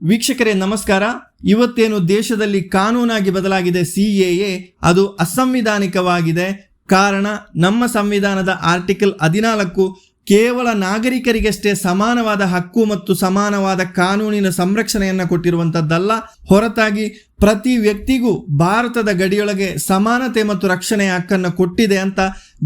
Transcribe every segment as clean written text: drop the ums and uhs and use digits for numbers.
ವೀಕ್ಷಕರೇ ನಮಸ್ಕಾರ. ಇವತ್ತೇನು ದೇಶದಲ್ಲಿ ಕಾನೂನಾಗಿ ಬದಲಾಗಿದೆ CAA, ಅದು ಅಸಂವಿಧಾನಿಕವಾಗಿದೆ. ಕಾರಣ, ನಮ್ಮ ಸಂವಿಧಾನದ ಆರ್ಟಿಕಲ್ 14 ಕೇವಲ ನಾಗರಿಕರಿಗಷ್ಟೇ ಸಮಾನವಾದ ಹಕ್ಕು ಮತ್ತು ಸಮಾನವಾದ ಕಾನೂನಿನ ಸಂರಕ್ಷಣೆಯನ್ನು ಕೊಟ್ಟಿರುವಂಥದ್ದಲ್ಲ, ಹೊರತಾಗಿ ಪ್ರತಿ ವ್ಯಕ್ತಿಗೂ ಭಾರತದ ಗಡಿಯೊಳಗೆ ಸಮಾನತೆ ಮತ್ತು ರಕ್ಷಣೆಯ ಹಕ್ಕನ್ನು ಕೊಟ್ಟಿದೆ ಅಂತ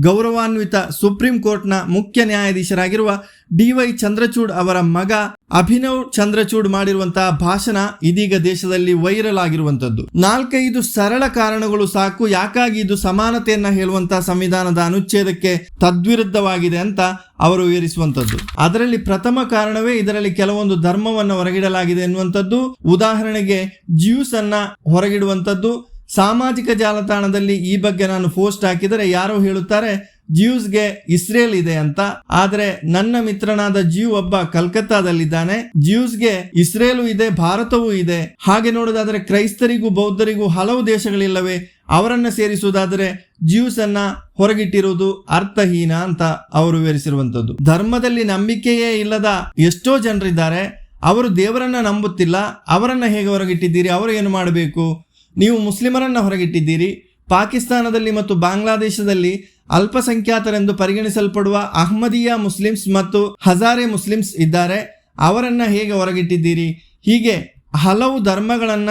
ಗೌರವಾನ್ವಿತ ಸುಪ್ರೀಂ ಕೋರ್ಟ್ನ ಮುಖ್ಯ ನ್ಯಾಯಾಧೀಶರಾಗಿರುವ DY ಚಂದ್ರಚೂಡ್ ಅವರ ಮಗ ಅಭಿನವ್ ಚಂದ್ರಚೂಡ್ ಮಾಡಿರುವಂತಹ ಭಾಷಣ ಇದೀಗ ದೇಶದಲ್ಲಿ ವೈರಲ್ ಆಗಿರುವಂತದ್ದು. 4-5 ಸರಳ ಕಾರಣಗಳು ಸಾಕು ಯಾಕಾಗಿ ಇದು ಸಮಾನತೆಯನ್ನ ಹೇಳುವಂತಹ ಸಂವಿಧಾನದ ಅನುಚ್ಛೇದಕ್ಕೆ ತದ್ವಿರುದ್ಧವಾಗಿದೆ ಅಂತ ಅವರು ವಿವರಿಸುವಂತದ್ದು. ಅದರಲ್ಲಿ ಪ್ರಥಮ ಕಾರಣವೇ ಇದರಲ್ಲಿ ಕೆಲವೊಂದು ಧರ್ಮವನ್ನು ಹೊರಗಿಡಲಾಗಿದೆ ಎನ್ನುವಂಥದ್ದು. ಉದಾಹರಣೆಗೆ ಜ್ಯೂಸ್ ಅನ್ನ ಹೊರಗಿಡುವಂಥದ್ದು. ಸಾಮಾಜಿಕ ಜಾಲತಾಣದಲ್ಲಿ ಈ ಬಗ್ಗೆ ನಾನು ಪೋಸ್ಟ್ ಹಾಕಿದರೆ ಯಾರೋ ಹೇಳುತ್ತಾರೆ ಜ್ಯೂಸ್ಗೆ ಇಸ್ರೇಲ್ ಇದೆ ಅಂತ. ಆದರೆ ನನ್ನ ಮಿತ್ರನಾದ ಜ್ಯೂ ಒಬ್ಬ ಕಲ್ಕತ್ತಾದಲ್ಲಿದ್ದಾನೆ. ಜ್ಯೂಸ್ಗೆ ಇಸ್ರೇಲು ಇದೆ, ಭಾರತವೂ ಇದೆ. ಹಾಗೆ ನೋಡೋದಾದ್ರೆ ಕ್ರೈಸ್ತರಿಗೂ ಬೌದ್ಧರಿಗೂ ಹಲವು ದೇಶಗಳಿಲ್ಲವೇ? ಅವರನ್ನ ಸೇರಿಸುವುದಾದರೆ ಜ್ಯೂಸ್ ಅನ್ನ ಹೊರಗಿಟ್ಟಿರುವುದು ಅರ್ಥಹೀನ ಅಂತ ಅವರು ವಿವರಿಸಿರುವಂತದ್ದು. ಧರ್ಮದಲ್ಲಿ ನಂಬಿಕೆಯೇ ಇಲ್ಲದ ಎಷ್ಟೋ ಜನರಿದ್ದಾರೆ. ಅವರು ದೇವರನ್ನ ನಂಬುತ್ತಿಲ್ಲ. ಅವರನ್ನ ಹೇಗೆ ಹೊರಗಿಟ್ಟಿದ್ದೀರಿ? ಅವರು ಏನು ಮಾಡಬೇಕು? ನೀವು ಮುಸ್ಲಿಮರನ್ನ ಹೊರಗಿಟ್ಟಿದ್ದೀರಿ. ಪಾಕಿಸ್ತಾನದಲ್ಲಿ ಮತ್ತು ಬಾಂಗ್ಲಾದೇಶದಲ್ಲಿ ಅಲ್ಪಸಂಖ್ಯಾತರೆಂದು ಪರಿಗಣಿಸಲ್ಪಡುವ ಅಹ್ಮದಿಯಾ ಮುಸ್ಲಿಮ್ಸ್ ಮತ್ತು ಹಜಾರೆ ಮುಸ್ಲಿಮ್ಸ್ ಇದ್ದಾರೆ. ಅವರನ್ನ ಹೇಗೆ ಹೊರಗಿಟ್ಟಿದ್ದೀರಿ? ಹೀಗೆ ಹಲವು ಧರ್ಮಗಳನ್ನ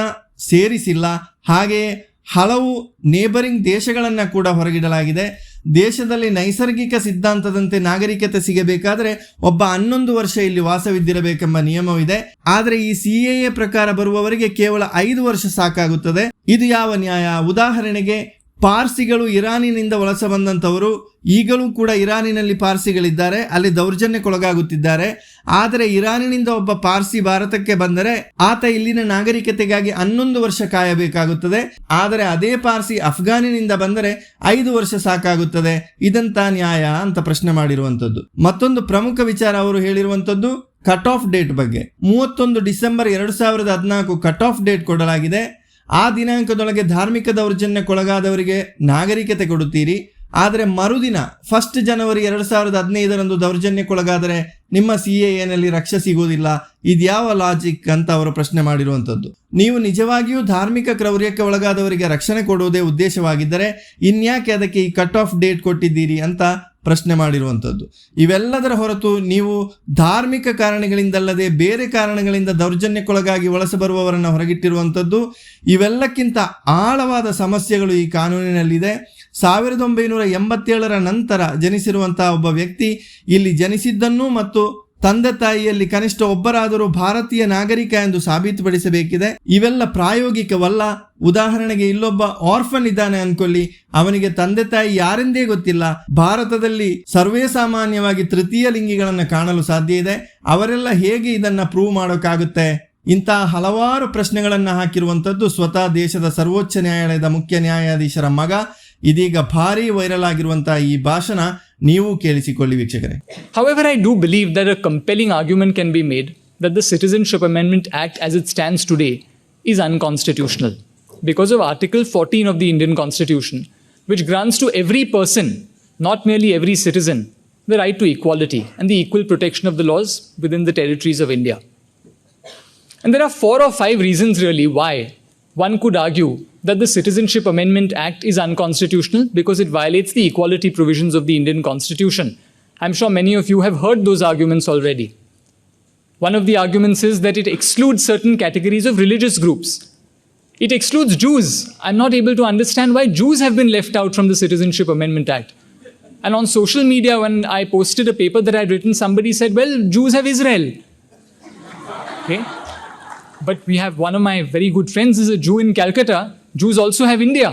ಸೇರಿಸಿಲ್ಲ. ಹಾಗೆಯೇ ಹಲವು ನೇಬರಿಂಗ್ ದೇಶಗಳನ್ನ ಕೂಡ ಹೊರಗಿಡಲಾಗಿದೆ. ದೇಶದಲ್ಲಿ ನೈಸರ್ಗಿಕ ಸಿದ್ಧಾಂತದಂತೆ ನಾಗರಿಕತೆ ಸಿಗಬೇಕಾದ್ರೆ ಒಬ್ಬ 11 ವರ್ಷ ಇಲ್ಲಿ ವಾಸವಿದ್ದಿರಬೇಕೆಂಬ ನಿಯಮವಿದೆ. ಆದರೆ ಈ CAA ಪ್ರಕಾರ ಬರುವವರಿಗೆ ಕೇವಲ 5 ವರ್ಷ ಸಾಕಾಗುತ್ತದೆ. ಇದು ಯಾವ ನ್ಯಾಯ? ಉದಾಹರಣೆಗೆ ಪಾರ್ಸಿಗಳು ಇರಾನಿನಿಂದ ವಲಸೆ ಬಂದಂಥವರು ಈಗಲೂ ಕೂಡ ಇರಾನಿನಲ್ಲಿ ಪಾರ್ಸಿಗಳಿದ್ದಾರೆ, ಅಲ್ಲಿ ದೌರ್ಜನ್ಯಕ್ಕೊಳಗಾಗುತ್ತಿದ್ದಾರೆ. ಆದರೆ ಇರಾನಿನಿಂದ ಒಬ್ಬ ಪಾರ್ಸಿ ಭಾರತಕ್ಕೆ ಬಂದರೆ ಆತ ಇಲ್ಲಿನ ನಾಗರಿಕತೆಗಾಗಿ 11 ವರ್ಷ ಕಾಯಬೇಕಾಗುತ್ತದೆ. ಆದರೆ ಅದೇ ಪಾರ್ಸಿ ಅಫ್ಘಾನಿನಿಂದ ಬಂದರೆ 5 ವರ್ಷ ಸಾಕಾಗುತ್ತದೆ. ಇದಂತ ನ್ಯಾಯ ಅಂತ ಪ್ರಶ್ನೆ ಮಾಡಿರುವಂಥದ್ದು. ಮತ್ತೊಂದು ಪ್ರಮುಖ ವಿಚಾರ ಅವರು ಹೇಳಿರುವಂಥದ್ದು ಕಟ್ ಆಫ್ ಡೇಟ್ ಬಗ್ಗೆ. 31 ಡಿಸೆಂಬರ್ 2014 ಕಟ್ ಆಫ್ ಡೇಟ್ ಕೊಡಲಾಗಿದೆ. ಆ ದಿನಾಂಕದೊಳಗೆ ಧಾರ್ಮಿಕ ದೌರ್ಜನ್ಯಕ್ಕೊಳಗಾದವರಿಗೆ ನಾಗರಿಕತೆ ಕೊಡುತ್ತೀರಿ. ಆದರೆ ಮರುದಿನ 1 ಜನವರಿ 2015 ದೌರ್ಜನ್ಯಕ್ಕೊಳಗಾದರೆ ನಿಮ್ಮ CAAನಲ್ಲಿ ರಕ್ಷೆ ಸಿಗುವುದಿಲ್ಲ. ಇದ್ಯಾವ ಲಾಜಿಕ್ ಅಂತ ಅವರು ಪ್ರಶ್ನೆ ಮಾಡಿರುವಂಥದ್ದು. ನೀವು ನಿಜವಾಗಿಯೂ ಧಾರ್ಮಿಕ ಕ್ರೌರ್ಯಕ್ಕೆ ಒಳಗಾದವರಿಗೆ ರಕ್ಷಣೆ ಕೊಡುವುದೇ ಉದ್ದೇಶವಾಗಿದ್ದರೆ ಇನ್ಯಾಕೆ ಅದಕ್ಕೆ ಈ ಕಟ್ ಆಫ್ ಡೇಟ್ ಕೊಟ್ಟಿದ್ದೀರಿ ಅಂತ ಪ್ರಶ್ನೆ ಮಾಡಿರುವಂಥದ್ದು. ಇವೆಲ್ಲದರ ಹೊರತು ನೀವು ಧಾರ್ಮಿಕ ಕಾರಣಗಳಿಂದಲ್ಲದೆ ಬೇರೆ ಕಾರಣಗಳಿಂದ ದೌರ್ಜನ್ಯಕ್ಕೊಳಗಾಗಿ ವಲಸೆ ಬರುವವರನ್ನು ಹೊರಗಿಟ್ಟಿರುವಂಥದ್ದು. ಇವೆಲ್ಲಕ್ಕಿಂತ ಆಳವಾದ ಸಮಸ್ಯೆಗಳು ಈ ಕಾನೂನಿನಲ್ಲಿದೆ. 1987 ನಂತರ ಜನಿಸಿರುವಂತಹ ಒಬ್ಬ ವ್ಯಕ್ತಿ ಇಲ್ಲಿ ಜನಿಸಿದ್ದನ್ನು ಮತ್ತು ತಂದೆ ತಾಯಿಯಲ್ಲಿ ಕನಿಷ್ಠ ಒಬ್ಬರಾದರೂ ಭಾರತೀಯ ನಾಗರಿಕ ಎಂದು ಸಾಬೀತುಪಡಿಸಬೇಕಿದೆ. ಇವೆಲ್ಲ ಪ್ರಾಯೋಗಿಕವಲ್ಲ. ಉದಾಹರಣೆಗೆ ಇಲ್ಲೊಬ್ಬ ಆರ್ಫನ್ ಇದ್ದಾನೆ ಅನ್ಕೊಳ್ಳಿ, ಅವನಿಗೆ ತಂದೆ ತಾಯಿ ಯಾರೆಂದೇ ಗೊತ್ತಿಲ್ಲ. ಭಾರತದಲ್ಲಿ ಸರ್ವೇ ಸಾಮಾನ್ಯವಾಗಿ ತೃತೀಯ ಲಿಂಗಿಗಳನ್ನು ಕಾಣಲು ಸಾಧ್ಯ ಇದೆ. ಅವರೆಲ್ಲ ಹೇಗೆ ಇದನ್ನ ಪ್ರೂವ್ ಮಾಡೋಕ್ಕಾಗುತ್ತೆ? ಇಂತಹ ಹಲವಾರು ಪ್ರಶ್ನೆಗಳನ್ನು ಹಾಕಿರುವಂಥದ್ದು ಸ್ವತಃ ದೇಶದ ಸರ್ವೋಚ್ಚ ನ್ಯಾಯಾಲಯದ ಮುಖ್ಯ ನ್ಯಾಯಾಧೀಶರ ಮಗ. ಇದೀಗ ಭಾರಿ ವೈರಲ್ ಆಗಿರುವಂತಹ ಈ ಭಾಷಣ ನೀವು ಕೇಳಿಸಿಕೊಳ್ಳಿ ವೀಕ್ಷಕರೇ. However, I do believe that a compelling argument can be made that the Citizenship Amendment Act as it stands today is unconstitutional because of Article 14 of the Indian Constitution, which grants to every person, not merely every citizen, the right to equality and the equal protection of the laws within the territories of India. And there are 4 or 5 reasons really why one could argue that the Citizenship Amendment Act is unconstitutional because it violates the equality provisions of the Indian Constitution. I'm sure many of you have heard those arguments already. One of the arguments is that it excludes certain categories of religious groups. It excludes Jews. I'm not able to understand why Jews have been left out from the Citizenship Amendment Act. And on social media, when I posted a paper that I'd written, somebody said, well, Jews have Israel. Okay? But we have one of my very good friends is a Jew in Calcutta. Jews also have India.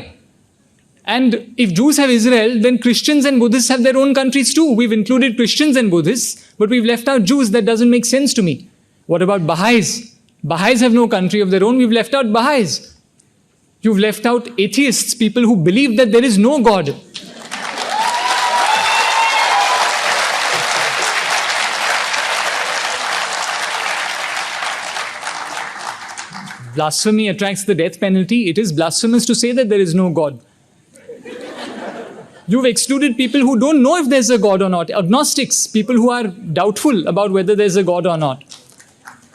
And if Jews have Israel, then Christians and Buddhists have their own countries too. We've included Christians and Buddhists, but we've left out Jews. That doesn't make sense to me. What about Baha'is? Baha'is have no country of their own. We've left out Baha'is. You've left out atheists, people who believe that there is no God. Blasphemy attracts the death penalty. It is blasphemous to say that there is no God. You've excluded people who don't know if there's a God or not. Agnostics, people who are doubtful about whether there's a God or not.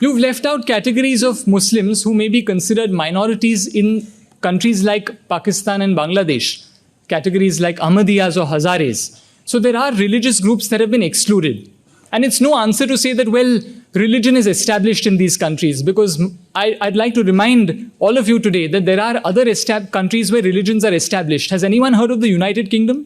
You've left out categories of Muslims who may be considered minorities in countries like Pakistan and Bangladesh, categories like Ahmadiyas or Hazares. So there are religious groups that have been excluded. And it's no answer to say that, well, religion is established in these countries, because I'd like to remind all of you today that there are other countries where religions are established. Has anyone heard of the United Kingdom?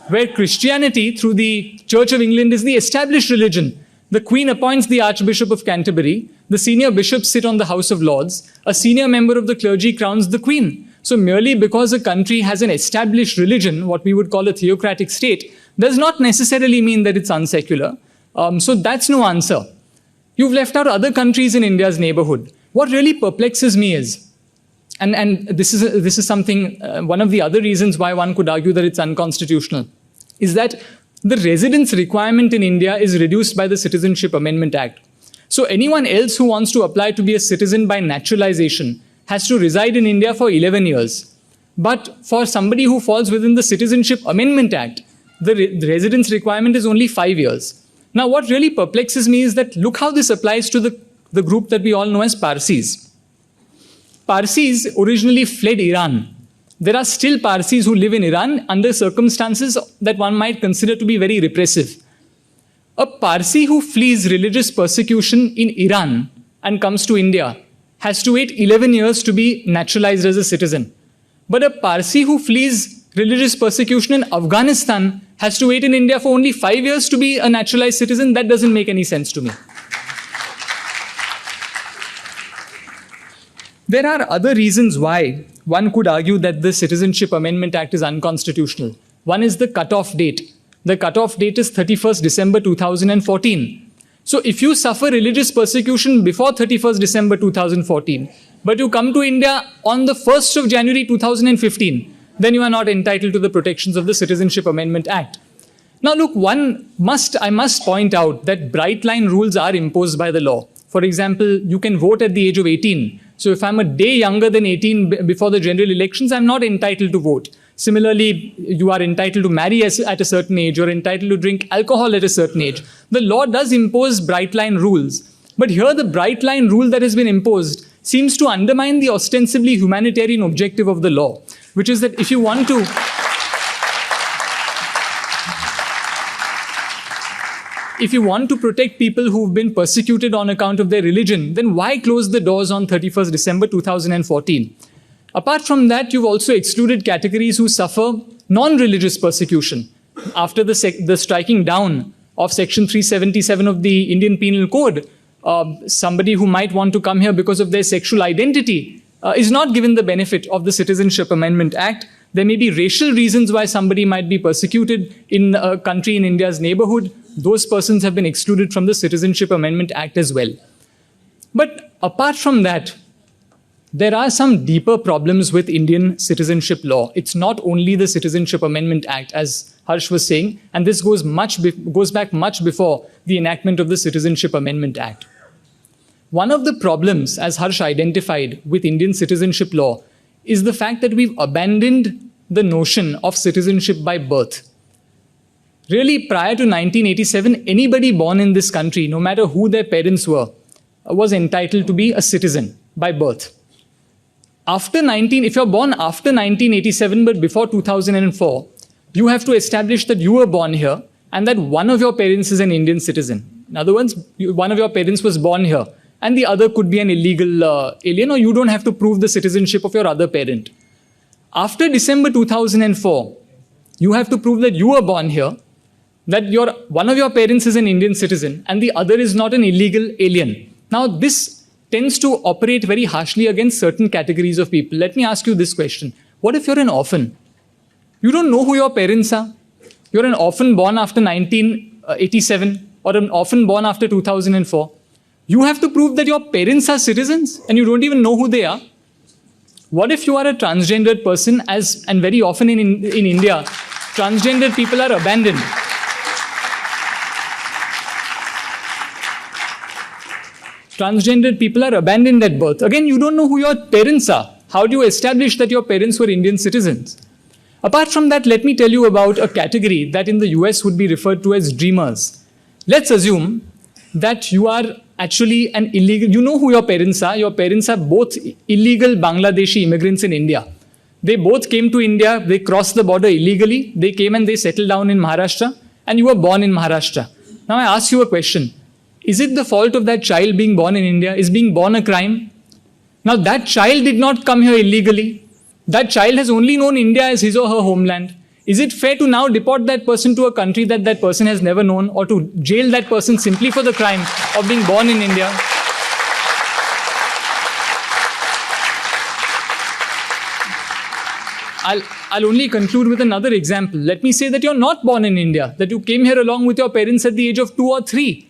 Where Christianity, through the Church of England, is the established religion. The Queen appoints the Archbishop of Canterbury. The senior bishops sit on the House of Lords. A senior member of the clergy crowns the Queen. So merely because a country has an established religion, what we would call a theocratic state, does not necessarily mean that it's unsecular. So that's no answer. You've left out other countries in India's neighborhood. What really perplexes me is, and this is something, one of the other reasons why one could argue that it's unconstitutional, is that the residence requirement in India is reduced by the Citizenship Amendment Act. So anyone else who wants to apply to be a citizen by naturalization has to reside in India for 11 years. But for somebody who falls within the Citizenship Amendment Act, the residence requirement is only 5 years. Now, what really perplexes me is that look how this applies to the group that we all know as Parsis. Parsis originally fled Iran. There are still Parsis who live in Iran under circumstances that one might consider to be very repressive. A Parsi who flees religious persecution in Iran and comes to India has to wait 11 years to be naturalized as a citizen. But a Parsi who flees religious persecution in Afghanistan has to wait in India for only 5 years to be a naturalized citizen. That doesn't make any sense to me. There are other reasons why one could argue that the Citizenship Amendment Act is unconstitutional. One is the cutoff date. The cutoff date is 31st December 2014. So if you suffer religious persecution before 31st December 2014, but you come to India on the 1st of January 2015, then you are not entitled to the protections of the Citizenship Amendment Act. Now look, I must point out that bright line rules are imposed by the law. For example, you can vote at the age of 18. So if I'm a day younger than 18 before the general elections, I'm not entitled to vote. Similarly, you are entitled to marry at a certain age, you're entitled to drink alcohol at a certain age. The law does impose bright line rules. But here the bright line rule that has been imposed seems to undermine the ostensibly humanitarian objective of the law, which is that if you want to protect people who've been persecuted on account of their religion, then why close the doors on 31st December 2014? Apart from that, you've also excluded categories who suffer non-religious persecution. After the striking down of Section 377 of the Indian Penal Code, somebody who might want to come here because of their sexual identity is not given the benefit of the Citizenship Amendment Act. There may be racial reasons why somebody might be persecuted in a country in India's neighborhood. Those persons have been excluded from the Citizenship Amendment Act as well. But apart from that, there are some deeper problems with Indian citizenship law. It's not only the Citizenship Amendment Act, as Harsh was saying, and this goes back much before the enactment of the Citizenship Amendment Act. One of the problems, as Harsh identified, with Indian citizenship law is the fact that we've abandoned the notion of citizenship by birth. Really, prior to 1987, anybody born in this country, no matter who their parents were, was entitled to be a citizen by birth. If you're born after 1987 but before 2004, you have to establish that you were born here and that one of your parents is an Indian citizen. In other words, one of your parents was born here and the other could be an illegal alien, or you don't have to prove the citizenship of your other parent. After December 2004, you have to prove that you were born here, that one of your parents is an Indian citizen and the other is not an illegal alien. Now, this tends to operate very harshly against certain categories of people. Let me ask you this question. What if you're an orphan? You don't know who your parents are. You're an orphan born after 1987 or an orphan born after 2004. You have to prove that your parents are citizens and you don't even know who they are. What if you are a transgendered person, and very often in India, transgendered people are abandoned. Transgendered people are abandoned at birth. Again, you don't know who your parents are. How do you establish that your parents were Indian citizens? Apart from that, let me tell you about a category that in the US would be referred to as dreamers. Let's assume that you are actually an illegal, you know who your parents are? Your parents are both illegal Bangladeshi immigrants in India. They both came to India, they crossed the border illegally, they came and they settled down in Maharashtra, and you were born in Maharashtra. Now I ask you a question. Is it the fault of that child being born in India? Is being born a crime? Now that child did not come here illegally. That child has only known India as his or her homeland. Is it fair to now deport that person to a country that that person has never known, or to jail that person simply for the crime of being born in India? I'll only conclude with another example. Let me say that you're not born in India, that you came here along with your parents at the age of 2 or 3.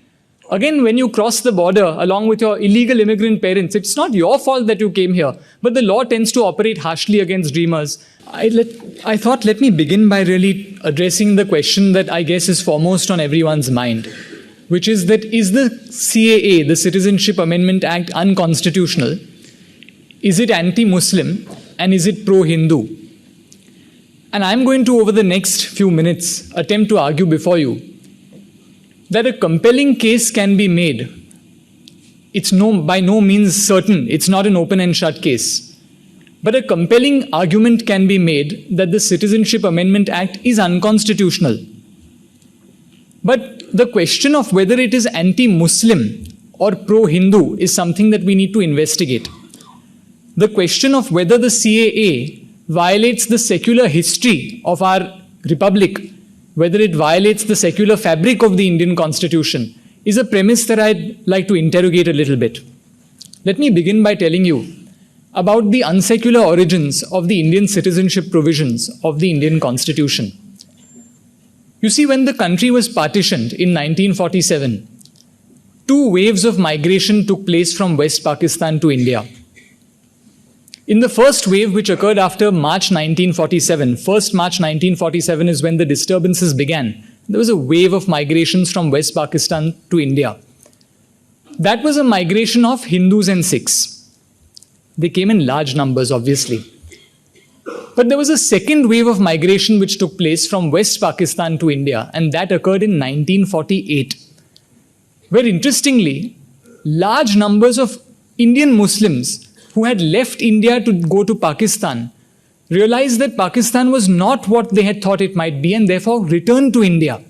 Again, when you cross the border along with your illegal immigrant parents, it's not your fault that you came here, but the law tends to operate harshly against dreamers. I thought, let me begin by really addressing the question that I guess is foremost on everyone's mind, which is that is the CAA, the Citizenship Amendment Act, unconstitutional? Is it anti-Muslim? And is it pro-Hindu? And I'm going to, over the next few minutes, attempt to argue before you that a compelling case can be made. It's by no means certain. It's not an open and shut case. But a compelling argument can be made that the Citizenship Amendment Act is unconstitutional. But the question of whether it is anti-Muslim or pro-Hindu is something that we need to investigate. The question of whether the CAA violates the secular history of our republic, whether it violates the secular fabric of the Indian Constitution, is a premise that I'd like to interrogate a little bit. Let me begin by telling you about the unsecular origins of the Indian citizenship provisions of the Indian Constitution. You see, when the country was partitioned in 1947, 2 waves of migration took place from West Pakistan to India. In the first wave, which occurred after March 1947, 1st March 1947 is when the disturbances began. There was a wave of migrations from West Pakistan to India. That was a migration of Hindus and Sikhs. They came in large numbers, obviously. But there was a second wave of migration which took place from West Pakistan to India, and that occurred in 1948, where interestingly, large numbers of Indian Muslims who had left India to go to Pakistan realized that Pakistan was not what they had thought it might be, and therefore returned to India.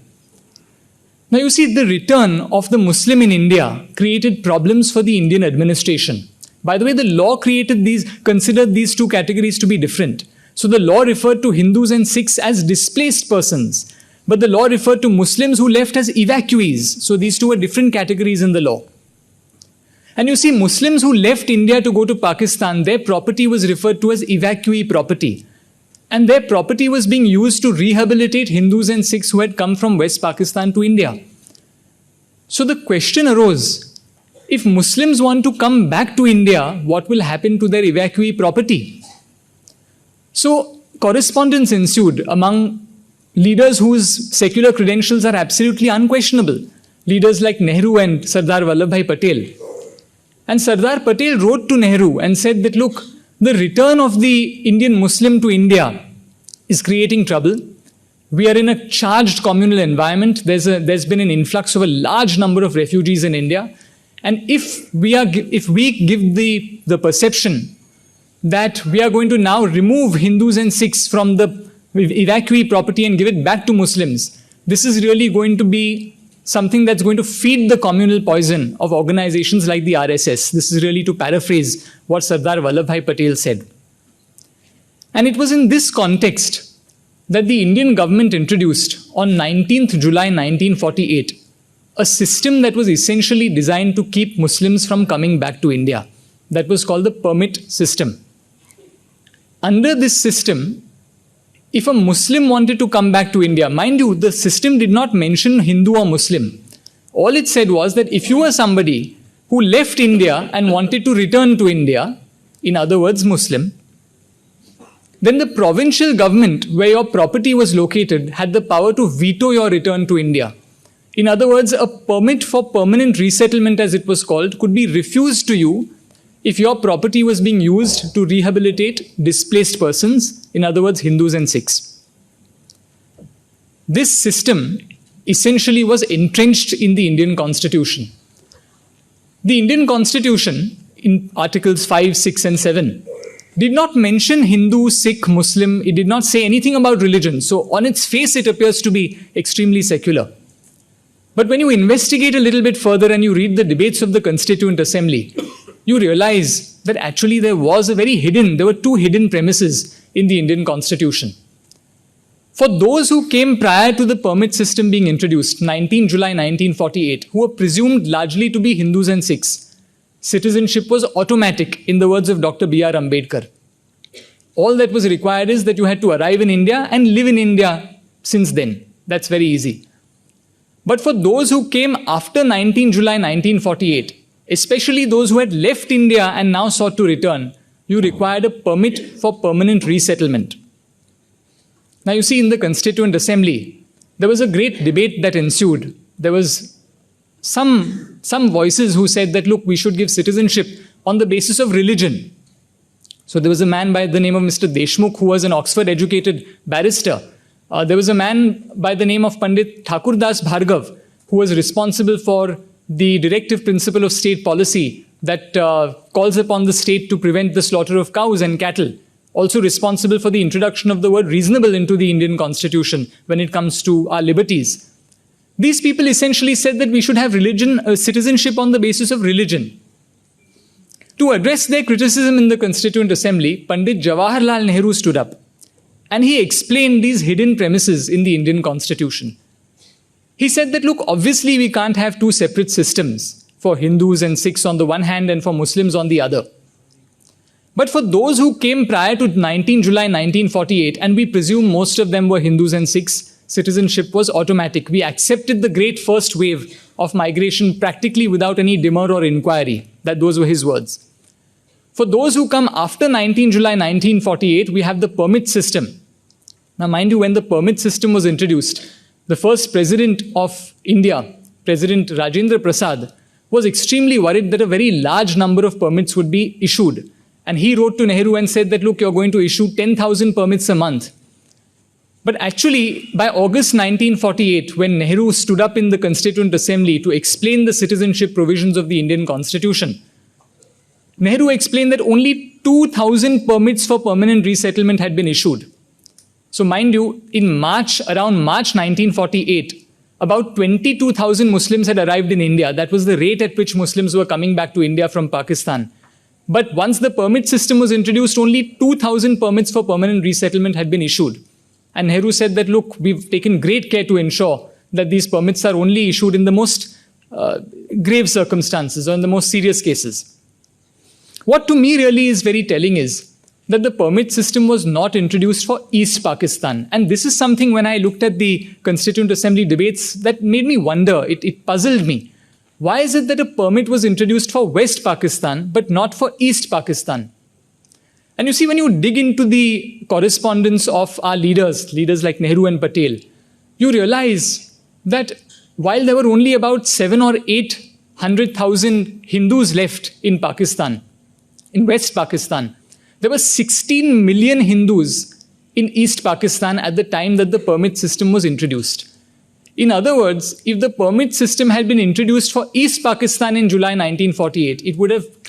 Now you see, the return of the Muslim in India created problems for the Indian administration. By the way, the law considered these 2 categories to be different. So the law referred to Hindus and Sikhs as displaced persons, but the law referred to Muslims who left as evacuees. So these 2 are different categories in the law. And you see, Muslims who left India to go to Pakistan, their property was referred to as evacuee property. And their property was being used to rehabilitate Hindus and Sikhs who had come from West Pakistan to India. So the question arose, if Muslims want to come back to India, what will happen to their evacuee property? So correspondence ensued among leaders whose secular credentials are absolutely unquestionable. Leaders like Nehru and Sardar Vallabhbhai Patel. And Sardar Patel wrote to Nehru and said that, look, the return of the Indian Muslim to India is creating trouble. We are in a charged communal environment. There's been an influx of a large number of refugees in India. And if we give the perception that we are going to now remove Hindus and Sikhs from the evacuee property and give it back to Muslims, this is really going to be something that's going to feed the communal poison of organizations like the RSS. This is really to paraphrase what Sardar Vallabhbhai Patel said. And it was in this context that the Indian government introduced on 19th July 1948 a system that was essentially designed to keep Muslims from coming back to India. That was called the permit system. Under this system, if a Muslim wanted to come back to India, mind you, the system did not mention Hindu or Muslim. All it said was that if you were somebody who left India and wanted to return to India, in other words, Muslim, then the provincial government where your property was located had the power to veto your return to India. In other words, a permit for permanent resettlement, as it was called, could be refused to you if your property was being used to rehabilitate displaced persons, in other words, Hindus and Sikhs. This system essentially was entrenched in the Indian Constitution. The Indian Constitution, in Articles 5, 6, and 7, did not mention Hindu, Sikh, Muslim. It did not say anything about religion. So on its face, it appears to be extremely secular. But when you investigate a little bit further and you read the debates of the Constituent Assembly, you realize that actually there were two hidden premises in the Indian Constitution. For those who came prior to the permit system being introduced, 19 July 1948, who were presumed largely to be Hindus and Sikhs, citizenship was automatic, in the words of Dr. B.R. Ambedkar. All that was required is that you had to arrive in India and live in India since then. That's very easy. But for those who came after 19 July 1948, especially those who had left India and now sought to return, you required a permit for permanent resettlement. Now you see, in the Constituent Assembly, there was a great debate that ensued. There was some voices who said that, look, we should give citizenship on the basis of religion. So there was a man by the name of Mr. Deshmukh, who was an Oxford-educated barrister. There was a man by the name of Pandit Thakurdas Bhargav, who was responsible for the directive principle of state policy that calls upon the state to prevent the slaughter of cows and cattle. Also responsible for the introduction of the word reasonable into the Indian Constitution when it comes to our liberties. These people essentially said that we should have citizenship on the basis of religion. To address their criticism in the Constituent Assembly, Pandit Jawaharlal Nehru stood up and he explained these hidden premises in the Indian Constitution. He said that, look, obviously we can't have two separate systems for Hindus and Sikhs on the one hand and for Muslims on the other. But for those who came prior to 19 July 1948, and we presume most of them were Hindus and Sikhs, citizenship was automatic. We accepted the great first wave of migration practically without any demur or inquiry. Those were his words. For those who come after 19 July 1948, we have the permit system. Now, mind you, when the permit system was introduced, the first president of India, President Rajendra Prasad, was extremely worried that a very large number of permits would be issued. And he wrote to Nehru and said that, look, you're going to issue 10,000 permits a month. But actually, by August 1948, when Nehru stood up in the Constituent Assembly to explain the citizenship provisions of the Indian Constitution, Nehru explained that only 2,000 permits for permanent resettlement had been issued. So mind you, around March 1948, about 22,000 Muslims had arrived in India. That was the rate at which Muslims were coming back to India from Pakistan. But once the permit system was introduced, only 2,000 permits for permanent resettlement had been issued. And Nehru said that, look, we've taken great care to ensure that these permits are only issued in the most grave circumstances or in the most serious cases. What to me really is very telling is that the permit system was not introduced for East Pakistan. And this is something, when I looked at the Constituent Assembly debates, that made me wonder. It puzzled me. Why is it that a permit was introduced for West Pakistan but not for East Pakistan? And you see, when you dig into the correspondence of our leaders like Nehru and Patel, you realize that while there were only about 700,000 or 800,000 Hindus left in Pakistan, in West Pakistan, there were 16 million Hindus in East Pakistan at the time that the permit system was introduced. In other words, if the permit system had been introduced for East Pakistan in July 1948, it would have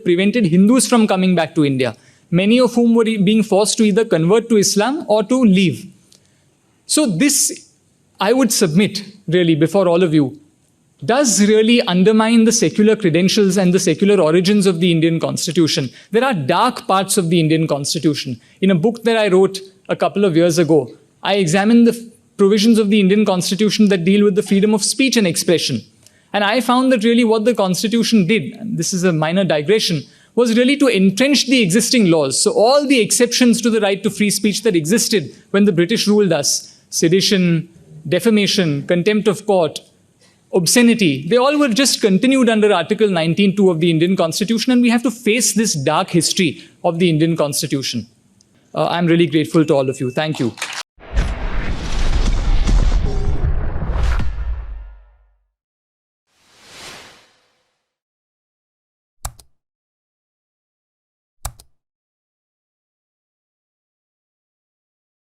prevented Hindus from coming back to India, many of whom were being forced to either convert to Islam or to leave. So this, I would submit really before all of you, does really undermine the secular credentials and the secular origins of the Indian Constitution. There are dark parts of the Indian Constitution. In a book that I wrote a couple of years ago, I examined the provisions of the Indian Constitution that deal with the freedom of speech and expression. And I found that really what the Constitution did, and this is a minor digression, was really to entrench the existing laws. So all the exceptions to the right to free speech that existed when the British ruled us, sedition, defamation, contempt of court, obscenity, they all were just continued under Article 19(2) of the Indian Constitution, and we have to face this dark history of the Indian Constitution. I'm really grateful to all of you. Thank you.